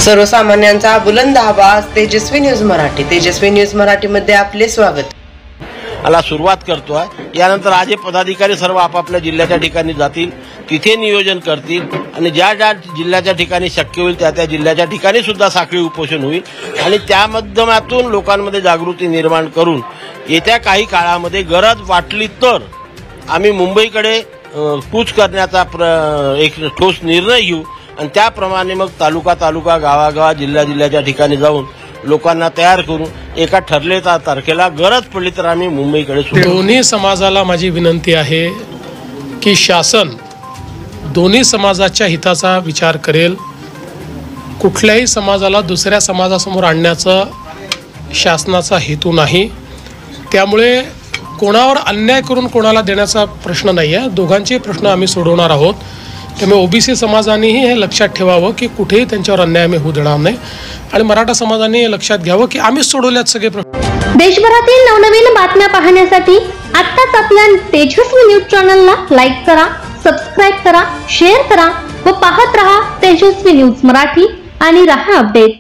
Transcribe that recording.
सर्वसामान्यांचा बुलंद आवाज तेजस्वी न्यूज मराठी. तेजस्वी न्यूज मराठी मध्ये आपले स्वागत. मला सुरुवात करतोय. यानंतर आज पदाधिकारी सर्व आपापल्या जिल्ह्याच्या ठिकाणी जातील, तिथे नियोजन करतील आणि ज्या ज्या जिल्ह्याच्या ठिकाणी शक्य होईल त्या त्या जिल्ह्याच्या ठिकाणी सुद्धा साखळी उपोषण होईल आणि त्या माध्यमातून लोकांमध्ये जागृती निर्माण करून येत्या काही काळामध्ये गरज वाटली तर आम्ही मुंबईकडे कूच करण्याचा एक ठोस निर्णय घेऊ आणि त्याप्रमाणे मग तालुका गावागावा जिल्ह्याच्या ठिकाणी जाऊन लोकांना तयार करून एका ठरलेल्या तारखेला गरज पडली तर आम्ही मुंबईकडे दोन्ही समाजाला माझी विनंती आहे की शासन दोन्ही समाजाच्या हिताचा विचार करेल. कुठल्याही समाजाला दुसऱ्या समाजासमोर आणण्याचा शासनाचा हेतू नाही. त्यामुळे कोणावर अन्याय करून कोणाला देण्याचा प्रश्न नाही आहे. दोघांचे प्रश्न आम्ही सोडवणार आहोत. त्यामुळे ओबीसी समाजानेही हे लक्षात ठेवावं की कुठेही त्यांच्यावर अन्याय आम्ही होऊ देणार नाही आणि मराठा समाजाने हे लक्षात घ्यावं की आम्ही सोडवल्यात सगळे प्रश्न. देशभरातील नवनवीन बातम्या पाहण्यासाठी आत्ताच आपल्या तेजस्वी न्यूज चॅनलला लाईक करा, सबस्क्राईब करा, शेअर करा व पाहत रहा तेजस्वी न्यूज मराठी आणि रहा अपडेट.